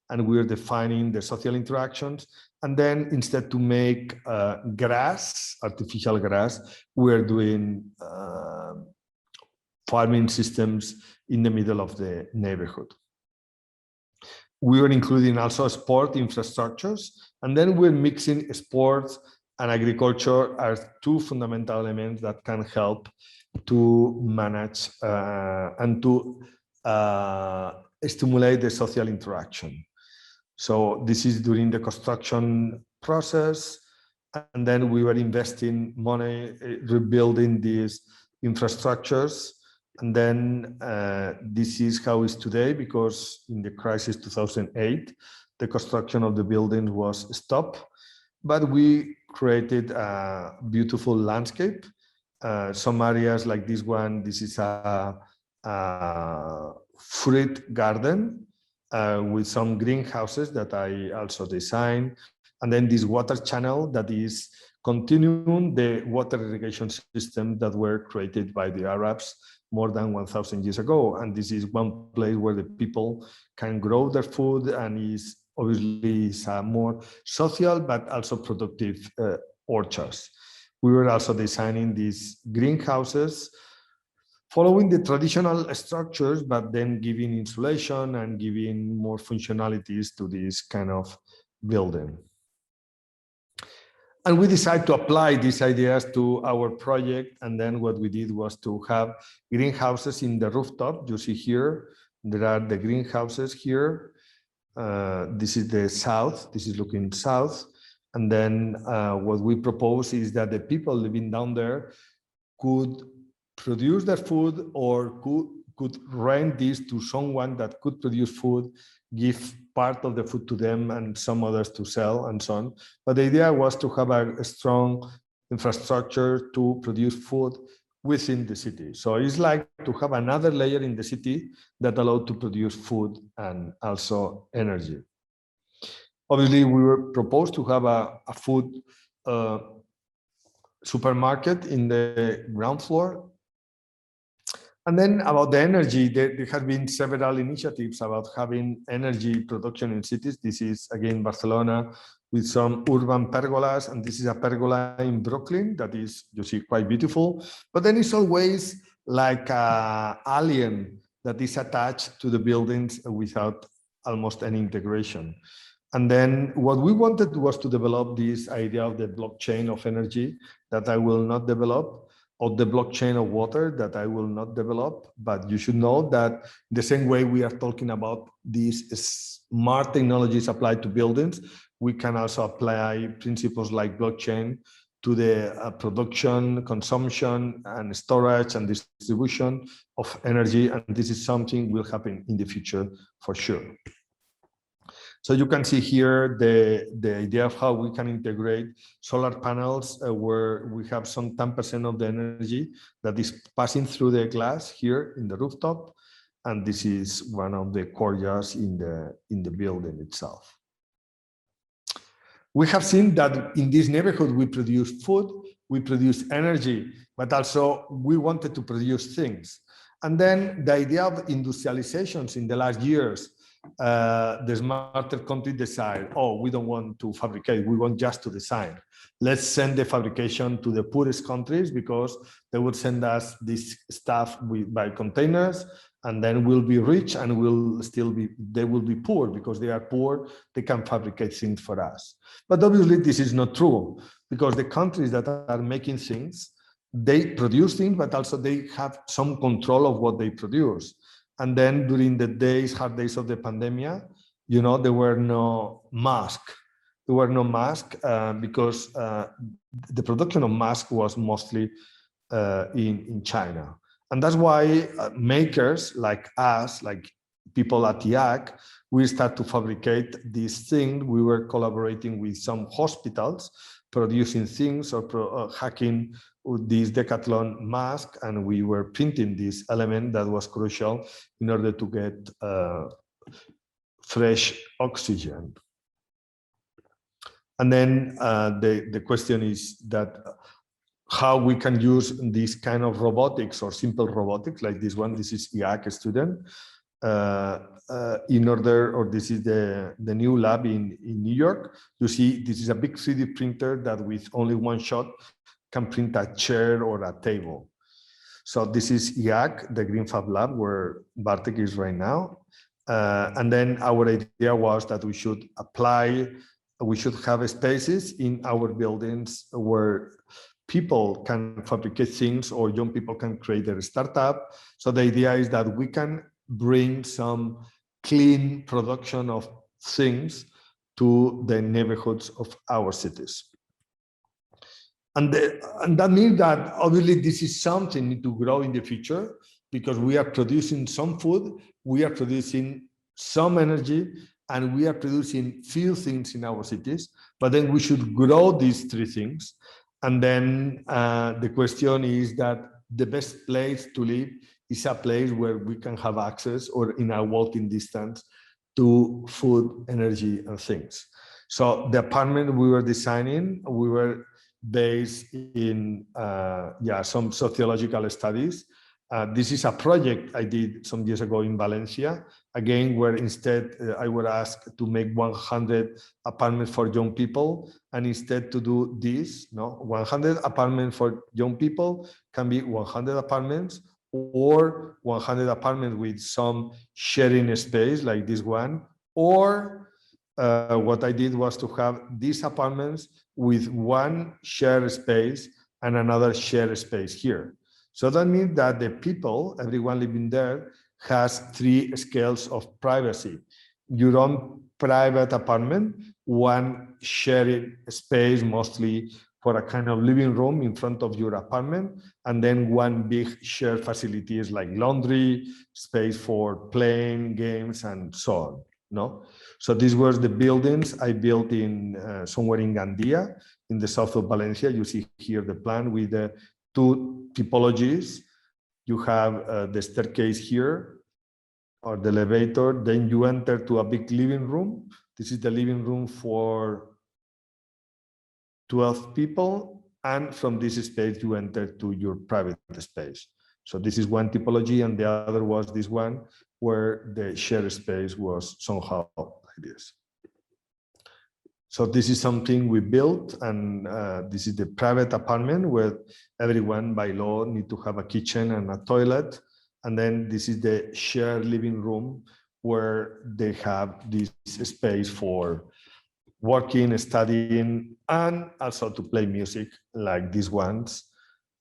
and we were defining the social interactions. And then instead to make grass, artificial grass, we're doing farming systems in the middle of the neighborhood. We were including also sport infrastructures, and then we're mixing sports and agriculture as 2 fundamental elements that can help to manage and to stimulate the social interaction. So this is during the construction process, and then we were investing money, rebuilding these infrastructures. And then this is how it's today, because in the crisis 2008, the construction of the building was stopped. But we created a beautiful landscape. Some areas like this one, this is a fruit garden with some greenhouses that I also designed. And then this water channel that is continuing the water irrigation system that were created by the Arabs more than 1,000 years ago. And this is one place where the people can grow their food, and is obviously is a more social but also productive orchards. We were also designing these greenhouses following the traditional structures, but then giving insulation and giving more functionalities to this kind of building. And we decided to apply these ideas to our project. And then what we did was to have greenhouses in the rooftop. You see here, there are the greenhouses here. This is the south, this is looking south. And then what we propose is that the people living down there could produce their food, or could rent this to someone that could produce food, give part of the food to them and some others to sell, and so on. But the idea was to have a strong infrastructure to produce food within the city. So it's like to have another layer in the city that allowed to produce food and also energy. Obviously, we were proposed to have a food supermarket in the ground floor. And then about the energy, there have been several initiatives about having energy production in cities. This is again Barcelona, with some urban pergolas. And this is a pergola in Brooklyn that is, you see, quite beautiful. But then it's always like an alien that is attached to the buildings without almost any integration. And then what we wanted was to develop this idea of the blockchain of energy that I will not develop, or the blockchain of water that I will not develop. But you should know that the same way we are talking about these smart technologies applied to buildings, we can also apply principles like blockchain to the production, consumption, and storage and distribution of energy. And this is something will happen in the future for sure. So you can see here the idea of how we can integrate solar panels where we have some 10% of the energy that is passing through the glass here in the rooftop. And this is one of the courtyards in the building itself. We have seen that in this neighborhood, we produce food, we produce energy, but also we wanted to produce things. And then the idea of industrializations in the last years, the smarter countries decide, oh, we don't want to fabricate, we want just to design. Let's send the fabrication to the poorest countries because they would send us this stuff by containers, and then we'll be rich and they will be poor because they are poor, they can fabricate things for us. But obviously this is not true because the countries that are making things, they produce things, but also they have some control of what they produce. And then during the hard days of the pandemia, you know, there were no masks. There were no masks because the production of masks was mostly in China. And that's why makers like us, like people at the we start to fabricate these things. We were collaborating with some hospitals, producing things or hacking this Decathlon mask, and we were printing this element that was crucial in order to get fresh oxygen. And then the question is that how we can use this kind of robotics or simple robotics like this one. This is A student in order, or this is the new lab in New York. You see, this is a big 3D printer that with only one shot can print a chair or a table. So this is IAC, the Green Fab Lab, where Bartek is right now. And then our idea was that we should have spaces in our buildings where people can fabricate things or young people can create their startup. So the idea is that we can bring some clean production of things to the neighborhoods of our cities. And that means that obviously this is something to grow in the future because we are producing some food, we are producing some energy, and we are producing few things in our cities, but then we should grow these three things. And then the question is that the best place to live is a place where we can have access or in a walking distance to food, energy, and things. So the apartment we were designing, we were based in some sociological studies. This is a project I did some years ago in Valencia, again, where instead I was asked to make 100 apartments for young people, and instead to do this, 100 apartments for young people can be 100 apartments or 100 apartments with some sharing space like this one, or what I did was to have these apartments with one shared space and another shared space here. So that means that the people, everyone living there, has three scales of privacy. Your own private apartment, one shared space, mostly for a kind of living room in front of your apartment, and then one big shared facilities like laundry, space for playing games, and so on. No, so these were the buildings I built in somewhere in Gandia, in the south of Valencia. You see here the plan with the two typologies. You have the staircase here, or the elevator. Then you enter to a big living room. This is the living room for 12 people. And from this space, you enter to your private space. So this is one typology, and the other was this one, where the shared space was somehow like this. So this is something we built, and this is the private apartment where everyone by law need to have a kitchen and a toilet. And then this is the shared living room where they have this space for working, studying, and also to play music like these ones.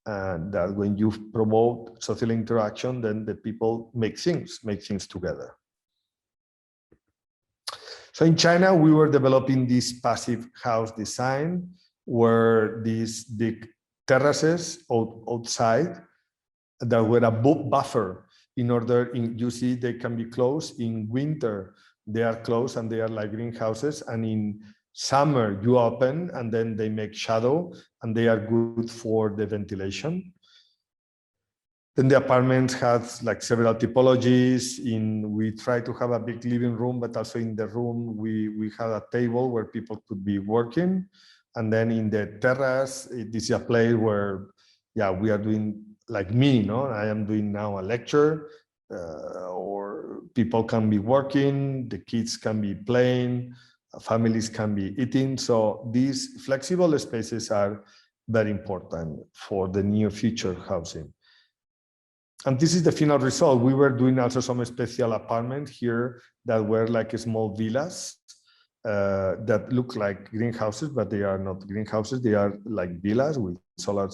And that when you promote social interaction, then the people make things together. So in China, we were developing this passive house design where these big terraces outside that were a buffer in order, you see, they can be closed. In winter, they are closed and they are like greenhouses. And in summer, you open and then they make shadow and they are good for the ventilation. Then the apartments have like several typologies. We try to have a big living room, but also in the room, we had a table where people could be working. And then in the terrace, this is a place where, yeah, we are doing like me, no? I am doing now a lecture, or people can be working, the kids can be playing, families can be eating. So these flexible spaces are very important for the near future housing. And this is the final result. We were doing also some special apartments here that were like small villas that look like greenhouses, but they are not greenhouses. They are like villas with solar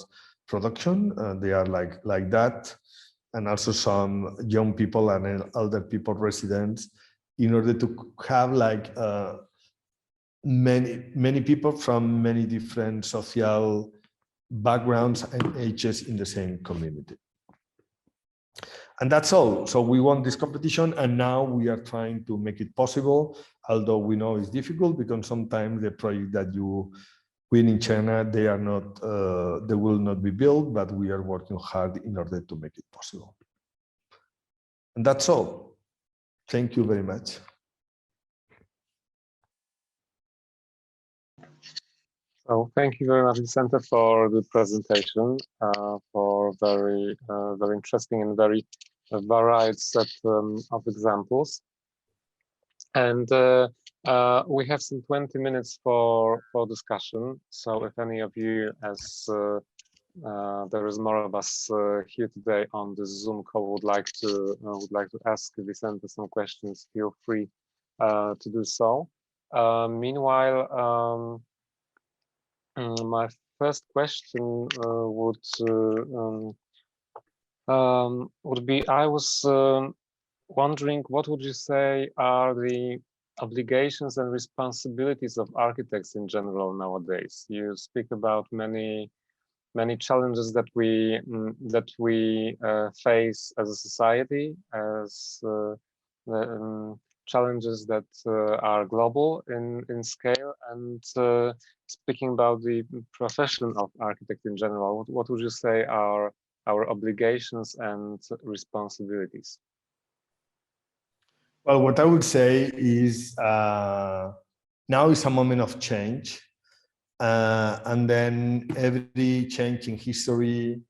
production. They are like that. And also some young people and elder people residents, in order to have like many people from many different social backgrounds and ages in the same community. And that's all. So we won this competition, and now we are trying to make it possible, although we know it's difficult because sometimes the project that you win in China, they will not be built, but we are working hard in order to make it possible. And that's all. Thank you very much. So thank you very much, Vicente, for the presentation, for very interesting and very varied set of examples. And we have some 20 minutes for discussion. So if any of you, as there is more of us here today on the Zoom call, would like to ask Vicente some questions, feel free to do so. Meanwhile, my first question would be, I was wondering, what would you say are the obligations and responsibilities of architects in general nowadays? You speak about many challenges that we face as a society, as challenges that are global in scale, and speaking about the profession of architect in general, what would you say are our obligations and responsibilities? Well, what I would say is now is a moment of change. And then every change in history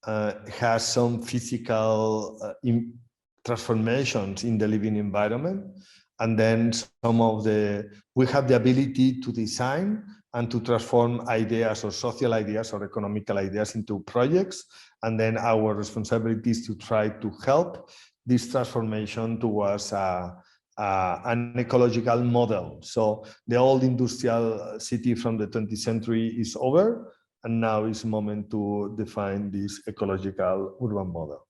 has some physical transformations in the living environment. And then we have the ability to design and to transform ideas or social ideas or economical ideas into projects. And then our responsibility is to try to help this transformation towards an ecological model. So the old industrial city from the 20th century is over, and now is a moment to define this ecological urban model.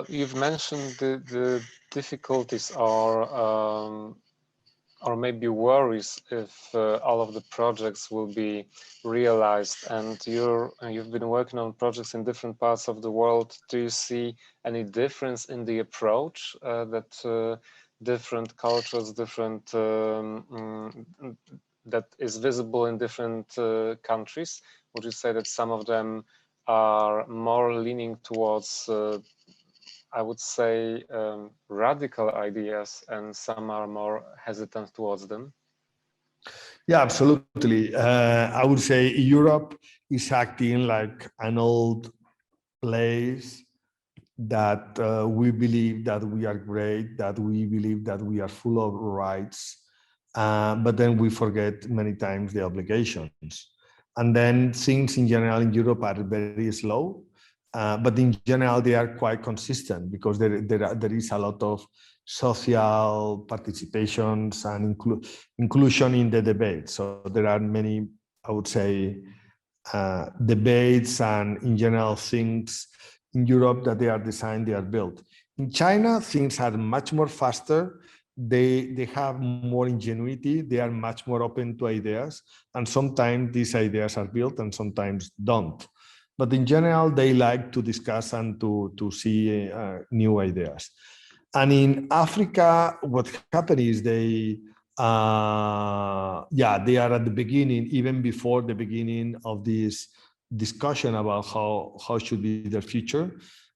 You've mentioned the difficulties or maybe worries if all of the projects will be realized, and you've been working on projects in different parts of the world. Do you see any difference in the approach that different cultures, that is visible in different countries? Would you say that some of them are more leaning towards I would say radical ideas, and some are more hesitant towards them? Yeah, absolutely. I would say Europe is acting like an old place that we believe that we are great, that we believe that we are full of rights, but then we forget many times the obligations. And then things in general in Europe are very slow, but in general they are quite consistent because there is a lot of social participations and inclusion in the debate. So there are many, I would say, debates and in general things in Europe that they are designed, they are built. In China, things are much more faster. They have more ingenuity. They are much more open to ideas. And sometimes these ideas are built and sometimes don't. But in general, they like to discuss and to see new ideas. And in Africa, what happened is they are at the beginning, even before the beginning of this discussion about how should be their future.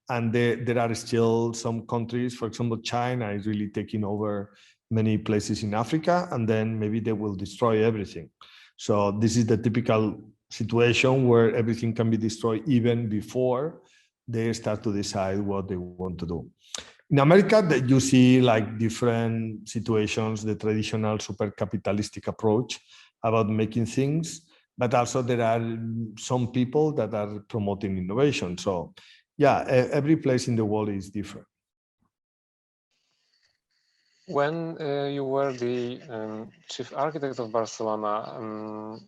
And there are still some countries, for example, China is really taking over many places in Africa, and then maybe they will destroy everything. So this is the typical situation where everything can be destroyed even before they start to decide what they want to do. In America, that you see like different situations, the traditional super capitalistic approach about making things, but also there are some people that are promoting innovation. So yeah, every place in the world is different. When you were the chief architect of Barcelona,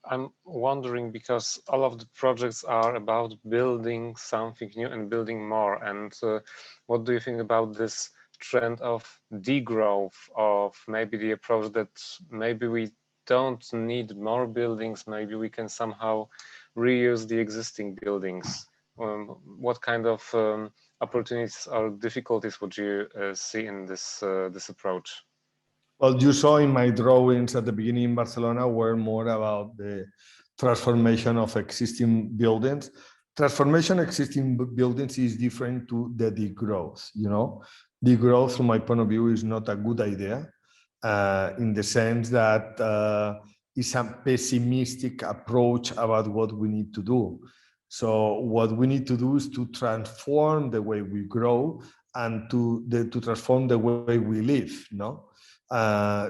I'm wondering, because all of the projects are about building something new and building more. And what do you think about this trend of degrowth, of maybe the approach that maybe we don't need more buildings, maybe we can somehow reuse the existing buildings? What kind of opportunities or difficulties would you see in this approach? Well, you saw in my drawings at the beginning in Barcelona were more about the transformation of existing buildings. Transformation of existing buildings is different to the degrowth. You know, degrowth, from my point of view, is not a good idea in the sense that it's a pessimistic approach about what we need to do. So what we need to do is to transform the way we grow and to transform the way we live. No.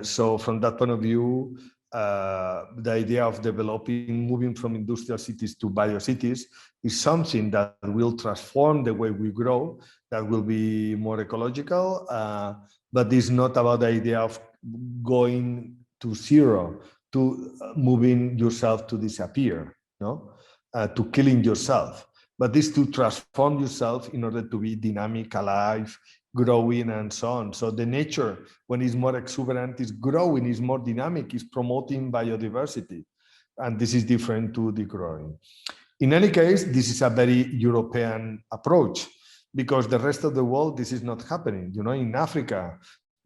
So from that point of view, the idea of developing, moving from industrial cities to biocities is something that will transform the way we grow, that will be more ecological, but it's not about the idea of going to zero, to moving yourself to disappear, no? To killing yourself, but this to transform yourself in order to be dynamic, alive, growing, and so on. So the nature, when it's more exuberant, is growing, is more dynamic, is promoting biodiversity. And this is different to degrowing. In any case, this is a very European approach because the rest of the world, this is not happening. You know, in Africa,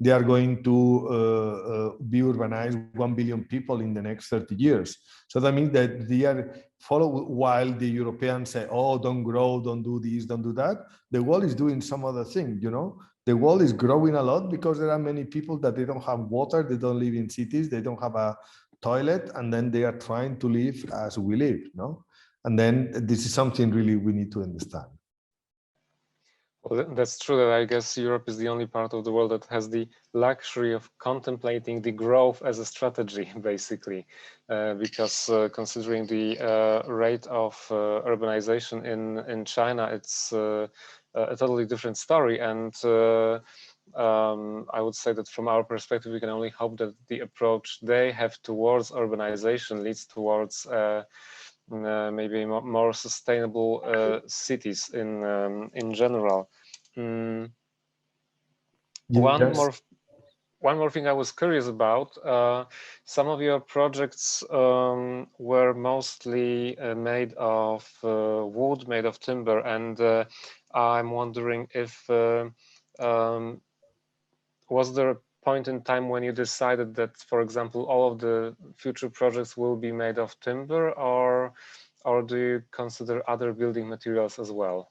they are going to be urbanized 1 billion people in the next 30 years. So that means that they are while the Europeans say, oh, don't grow, don't do this, don't do that, the world is doing some other thing, you know? The world is growing a lot because there are many people that they don't have water, they don't live in cities, they don't have a toilet, and then they are trying to live as we live, no? And then this is something really we need to understand. Well, that's true that I guess Europe is the only part of the world that has the luxury of contemplating the growth as a strategy, basically, because considering the rate of urbanization in China, it's a totally different story. And I would say that from our perspective, we can only hope that the approach they have towards urbanization leads towards maybe more sustainable cities in general. Yes. One more thing I was curious about. Some of your projects were mostly made of wood, made of timber, and I'm wondering if was there a point in time when you decided that, for example, all of the future projects will be made of timber, or do you consider other building materials as well?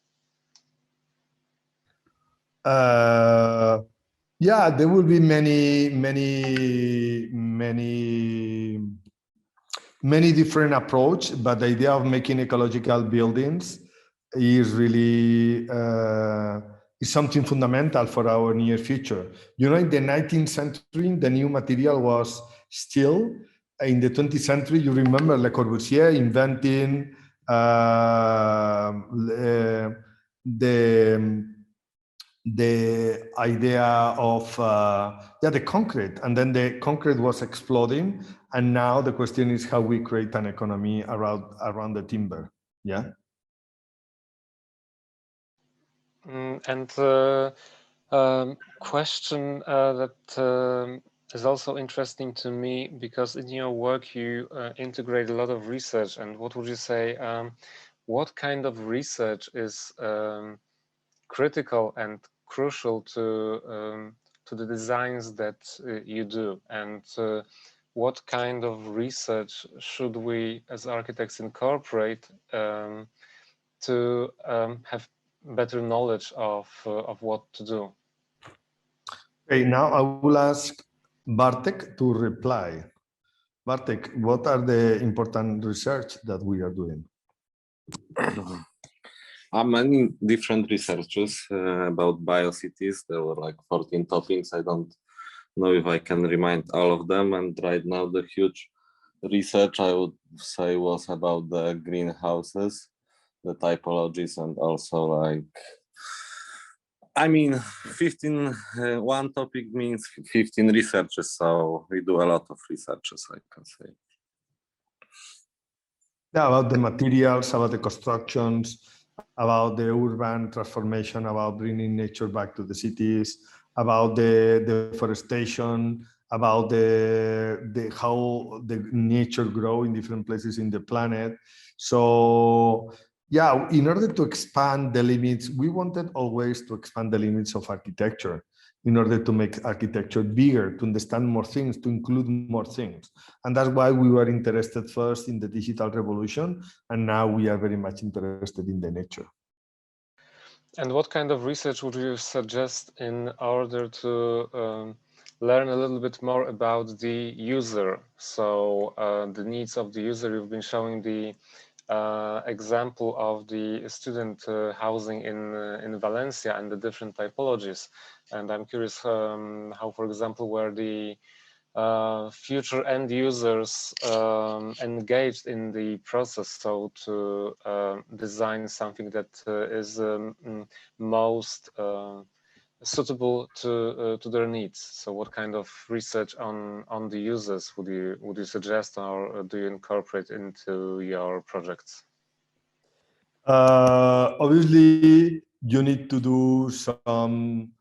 Yeah, there will be many different approach, but the idea of making ecological buildings is really is something fundamental for our near future. You know, in the 19th century, the new material was steel. In the 20th century, you remember Le Corbusier inventing the idea of the concrete, and then the concrete was exploding, and now the question is how we create an economy around the timber. Yeah. Question that is also interesting to me, because in your work you integrate a lot of research. And what would you say, what kind of research is critical and crucial to the designs that you do? And what kind of research should we as architects incorporate to have better knowledge of what to do? Okay, now I will ask Bartek to reply. Bartek, what are the important research that we are doing? Many different researches about biocities. There were like 14 topics. I don't know if I can remind all of them. And right now the huge research, I would say, was about the greenhouses, the typologies, and also like, I mean, 15, one topic means 15 researches. So we do a lot of researches, I can say. Yeah, about the materials, about the constructions, about the urban transformation, about bringing nature back to the cities, about the deforestation, about the how the nature grow in different places in the planet. So yeah, in order to expand the limits, we wanted always to expand the limits of architecture in order to make architecture bigger, to understand more things, to include more things. And that's why we were interested first in the digital revolution, and now we are very much interested in the nature. And what kind of research would you suggest in order to learn a little bit more about the user? So the needs of the user. You've been showing the example of the student housing in Valencia and the different typologies. And I'm curious how, for example, were the future end users engaged in the process, so to design something that is most suitable to their needs. So what kind of research on the users would you suggest, or do you incorporate into your projects? Obviously, you need to do some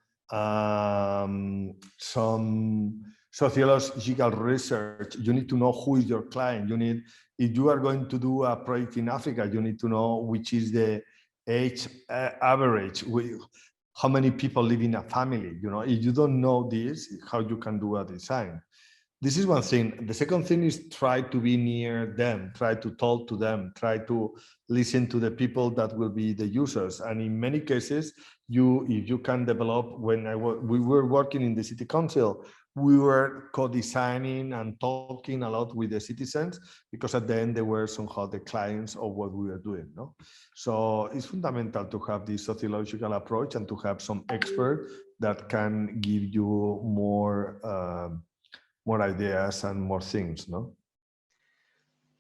sociological research. You need to know who is your client. You need, if you are going to do a project in Africa, you need to know which is the age average, how many people live in a family. You know, if you don't know this, how you can do a design. This is one thing. The second thing is try to be near them, try to talk to them, try to listen to the people that will be the users. And in many cases, if you can develop, when we were working in the city council, we were co-designing and talking a lot with the citizens, because at the end they were somehow the clients of what we were doing. No? So it's fundamental to have this sociological approach and to have some expert that can give you more ideas and more things, no?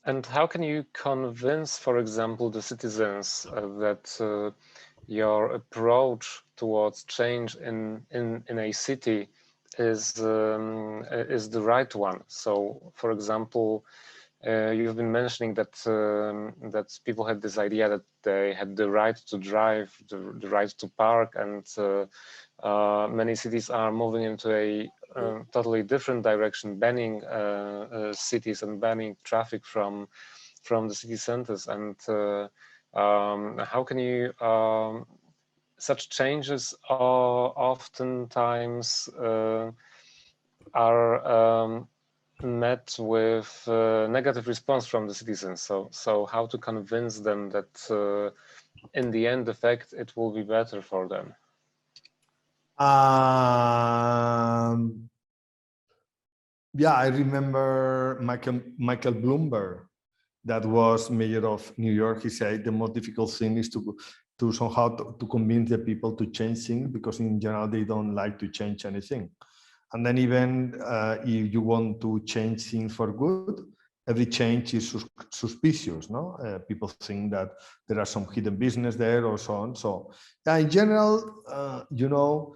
And how can you convince, for example, the citizens that your approach towards change in a city is the right one? So, for example, you've been mentioning that that people had this idea that they had the right to drive, the right to park, and many cities are moving into a totally different direction, banning cities and banning traffic from the city centers. And how can you such changes are oftentimes are met with negative response from the citizens. So how to convince them that in the end effect it will be better for them? Yeah, I remember Michael Bloomberg that was mayor of New York, he said the most difficult thing is to somehow to convince the people to change things, because in general they don't like to change anything. And then even if you want to change things for good, every change is suspicious, no? People think that there are some hidden business there or so on. So yeah, in general, you know,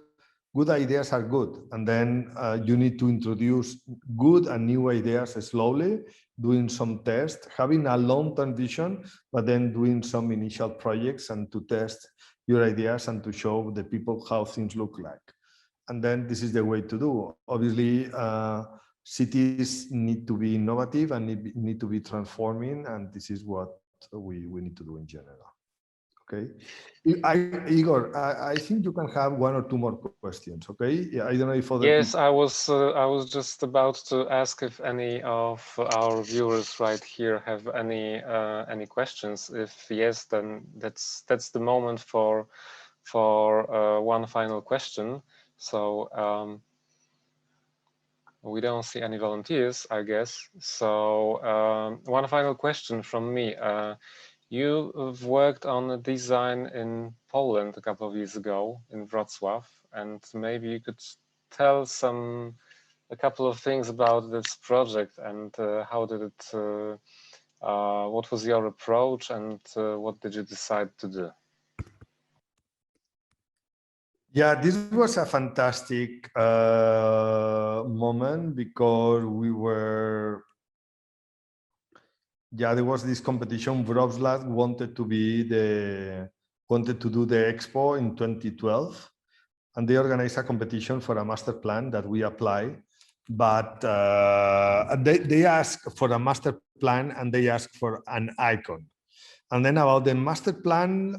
good ideas are good. And then you need to introduce good and new ideas slowly, doing some tests, having a long-term vision, but then doing some initial projects and to test your ideas and to show the people how things look like. And then this is the way to do. Obviously, cities need to be innovative and need to be transforming, and this is what we need to do in general. Okay, Igor, I think you can have one or two more questions. Okay, I don't know if other Yes, people... I was just about to ask if any of our viewers right here have any questions. If yes, then that's the moment for one final question. So we don't see any volunteers, I guess. So one final question from me. You've worked on a design in Poland a couple of years ago in Wrocław, and maybe you could tell a couple of things about this project and how did it, what was your approach and what did you decide to do? Yeah, this was a fantastic moment because we were, yeah, there was this competition. Wrocław wanted to do the expo in 2012, and they organized a competition for a master plan that we applied. But they asked for a master plan and they asked for an icon. And then about the master plan,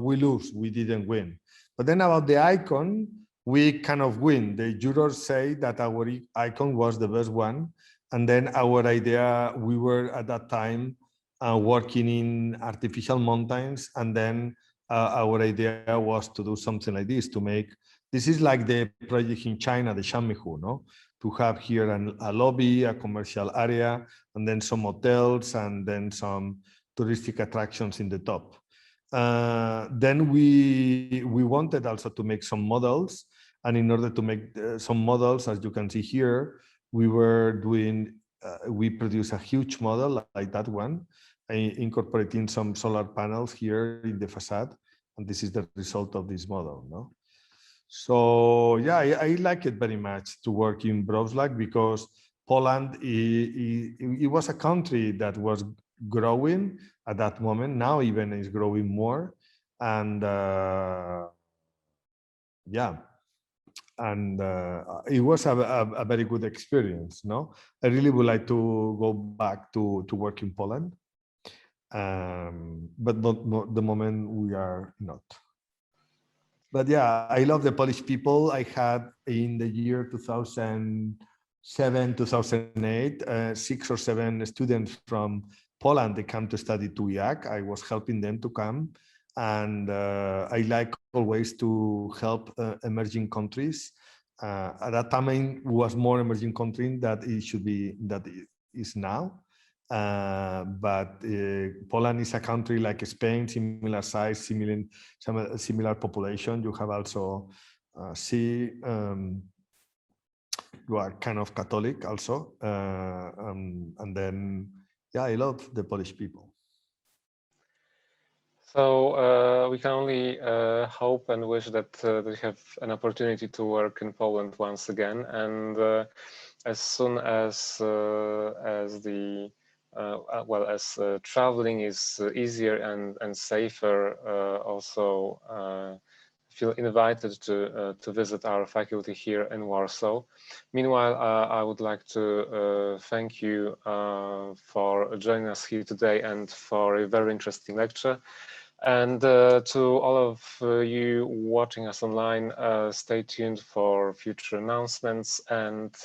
we lose, we didn't win. But then about the icon, we kind of win. The jurors say that our icon was the best one. And then our idea, we were at that time working in artificial mountains. And then our idea was to do something like this, to make, this is like the project in China, the Shanmihu, no? To have here a lobby, a commercial area, and then some hotels, and then some touristic attractions in the top. Then we wanted also to make some models, and in order to make some models, as you can see here, we were doing, we produced a huge model like that one, incorporating some solar panels here in the facade, and this is the result of this model, no? So yeah, I like it very much to work in Wrocław because Poland, it was a country that was growing at that moment. Now even is growing more, and yeah, and it was a very good experience. No, I really would like to go back to work in Poland, but not the moment we are not. But yeah, I love the Polish people. I had in the year 2007, 2008, 6 or 7 students from Poland. They come to study to IAC. I was helping them to come. And I like always to help emerging countries. At that time, it was more emerging country that it should be, that it is now. But Poland is a country like Spain, similar size, similar population. You have also you are kind of Catholic also, and then yeah, I love the Polish people. So we can only hope and wish that they have an opportunity to work in Poland once again, and as soon as the as traveling is easier and safer, also feel invited to visit our faculty here in Warsaw. Meanwhile, I would like to thank you for joining us here today and for a very interesting lecture. And to all of you watching us online, stay tuned for future announcements. And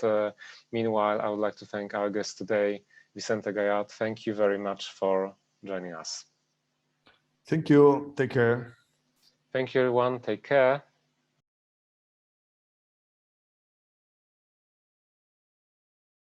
meanwhile, I would like to thank our guest today, Vicente Guallart. Thank you very much for joining us. Thank you. Take care. Thank you, everyone. Take care.